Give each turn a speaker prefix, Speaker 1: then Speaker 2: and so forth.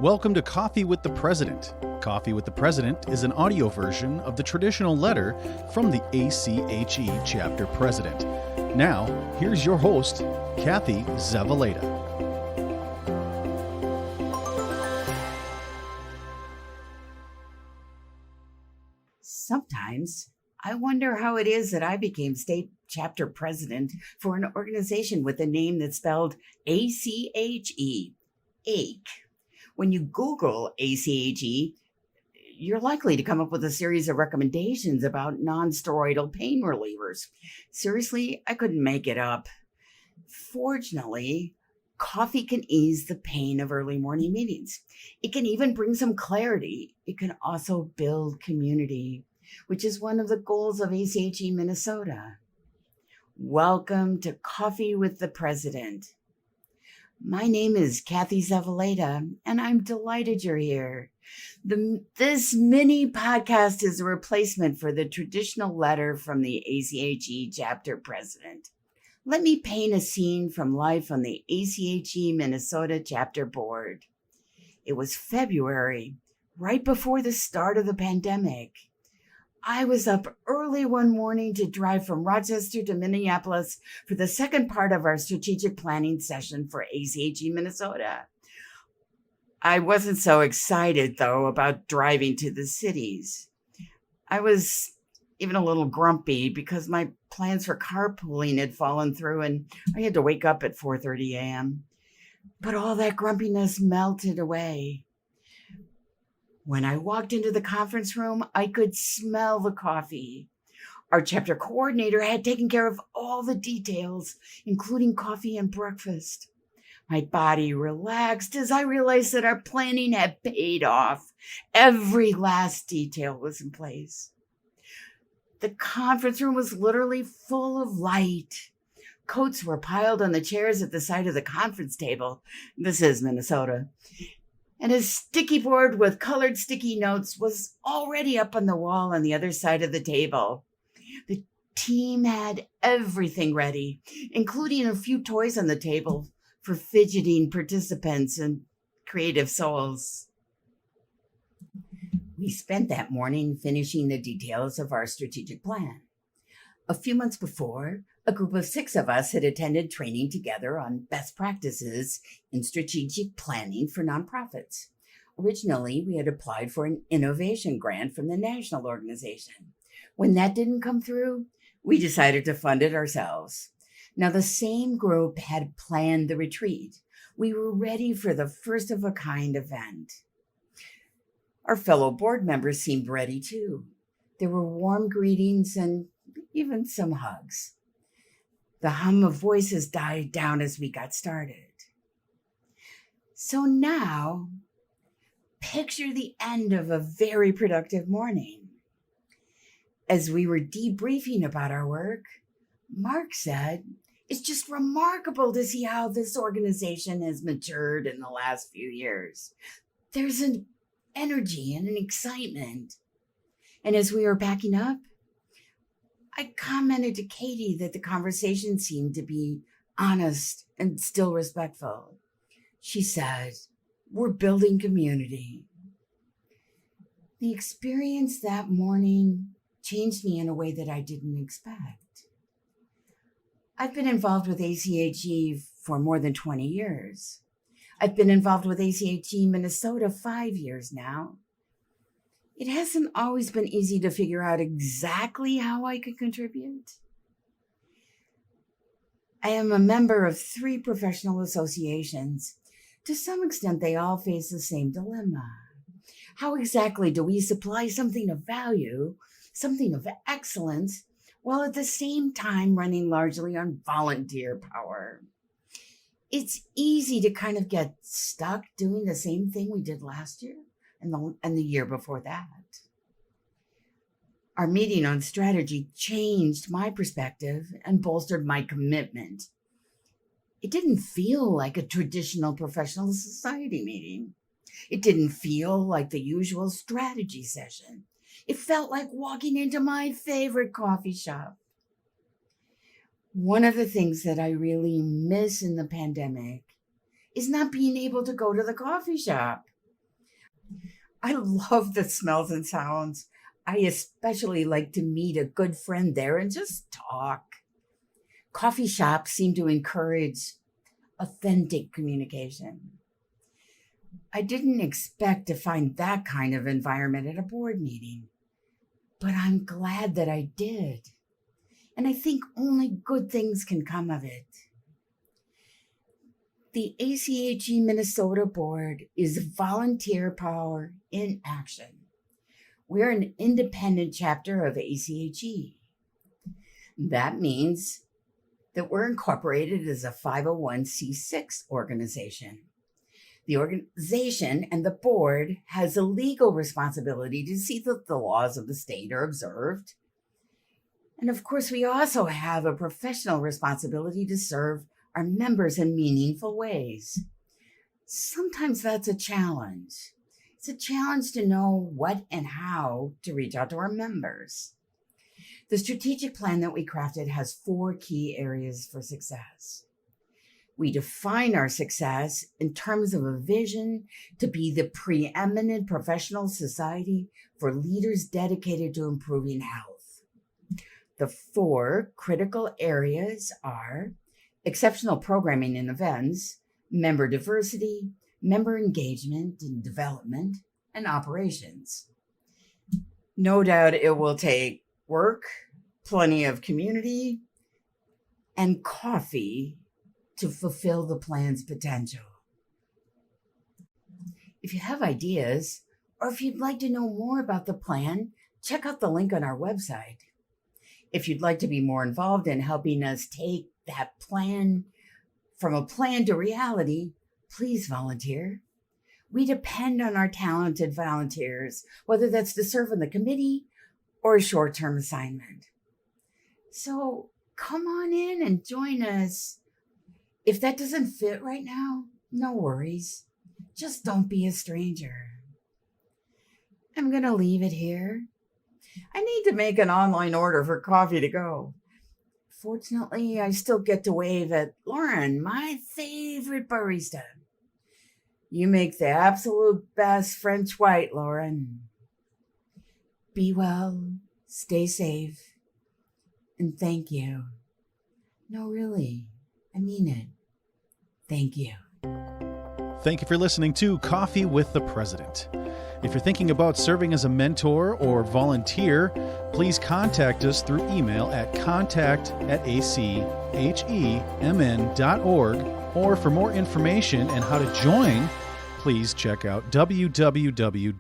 Speaker 1: Welcome to Coffee with the President. Coffee with the President is an audio version of the traditional letter from the ACHE chapter president. Now, here's your host, Kathy Zavaleta.
Speaker 2: Sometimes I wonder how it is that I became state chapter president for an organization with a name that's spelled ACHE, ACHE. When you Google ACHE, you're likely to come up with a series of recommendations about non-steroidal pain relievers. Seriously, I couldn't make it up. Fortunately, coffee can ease the pain of early morning meetings. It can even bring some clarity. It can also build community, which is one of the goals of ACHE Minnesota. Welcome to Coffee with the President. My name is Kathy Zavaleta, and I'm delighted you're here. This mini podcast is a replacement for the traditional letter from the ACHE chapter president. Let me paint a scene from life on the ACHE Minnesota chapter board. It was February, right before the start of the pandemic. I was up early one morning to drive from Rochester to Minneapolis for the second part of our strategic planning session for ACHE Minnesota. I wasn't so excited, though, about driving to the cities. I was even a little grumpy because my plans for carpooling had fallen through and I had to wake up at 4:30 a.m. But all that grumpiness melted away. When I walked into the conference room, I could smell the coffee. Our chapter coordinator had taken care of all the details, including coffee and breakfast. My body relaxed as I realized that our planning had paid off. Every last detail was in place. The conference room was literally full of light. Coats were piled on the chairs at the side of the conference table. This is Minnesota. And a sticky board with colored sticky notes was already up on the wall on the other side of the table. The team had everything ready, including a few toys on the table for fidgeting participants and creative souls. We spent that morning finishing the details of our strategic plan. A few months before, a group of 6 of us had attended training together on best practices in strategic planning for nonprofits. Originally, we had applied for an innovation grant from the national organization. When that didn't come through, we decided to fund it ourselves. Now, the same group had planned the retreat. We were ready for the first-of-a-kind event. Our fellow board members seemed ready too. There were warm greetings and even some hugs. The hum of voices died down as we got started. So now, picture the end of a very productive morning. As we were debriefing about our work, Mark said, "It's just remarkable to see how this organization has matured in the last few years. There's an energy and an excitement." And as we were packing up, I commented to Katie that the conversation seemed to be honest and still respectful. She said, "We're building community." The experience that morning changed me in a way that I didn't expect. I've been involved with ACHE for more than 20 years. I've been involved with ACHE Minnesota 5 years now. It hasn't always been easy to figure out exactly how I could contribute. I am a member of 3 professional associations. To some extent, they all face the same dilemma. How exactly do we supply something of value, something of excellence, while at the same time running largely on volunteer power? It's easy to kind of get stuck doing the same thing we did last year and the year before that. Our meeting on strategy changed my perspective and bolstered my commitment. It didn't feel like a traditional professional society meeting. It didn't feel like the usual strategy session. It felt like walking into my favorite coffee shop. One of the things that I really miss in the pandemic is not being able to go to the coffee shop. I love the smells and sounds. I especially like to meet a good friend there and just talk. Coffee shops seem to encourage authentic communication. I didn't expect to find that kind of environment at a board meeting, but I'm glad that I did. And I think only good things can come of it. The ACHE Minnesota Board is volunteer power in action. We're an independent chapter of ACHE. That means that we're incorporated as a 501c6 organization. The organization and the board has a legal responsibility to see that the laws of the state are observed. And of course, we also have a professional responsibility to serve our members in meaningful ways. Sometimes that's a challenge. It's a challenge to know what and how to reach out to our members. The strategic plan that we crafted has 4 key areas for success. We define our success in terms of a vision to be the preeminent professional society for leaders dedicated to improving health. The 4 critical areas are exceptional programming and events, member diversity, member engagement and development, and operations. No doubt it will take work, plenty of community, and coffee to fulfill the plan's potential. If you have ideas, or if you'd like to know more about the plan, check out the link on our website. If you'd like to be more involved in helping us take that plan from a plan to reality, please volunteer. We depend on our talented volunteers, whether that's to serve on the committee or a short-term assignment. So come on in and join us. If that doesn't fit right now, no worries. Just don't be a stranger. I'm going to leave it here. I need to make an online order for coffee to go. Fortunately, I still get to wave at Lauren, my favorite barista. You make the absolute best French white, Lauren. Be well, stay safe, and thank you. No, really, I mean it. Thank you.
Speaker 1: Thank you for listening to Coffee with the President. If you're thinking about serving as a mentor or volunteer, please contact us through email at contact@achemn.org, or for more information and how to join, please check out www.achemn.org.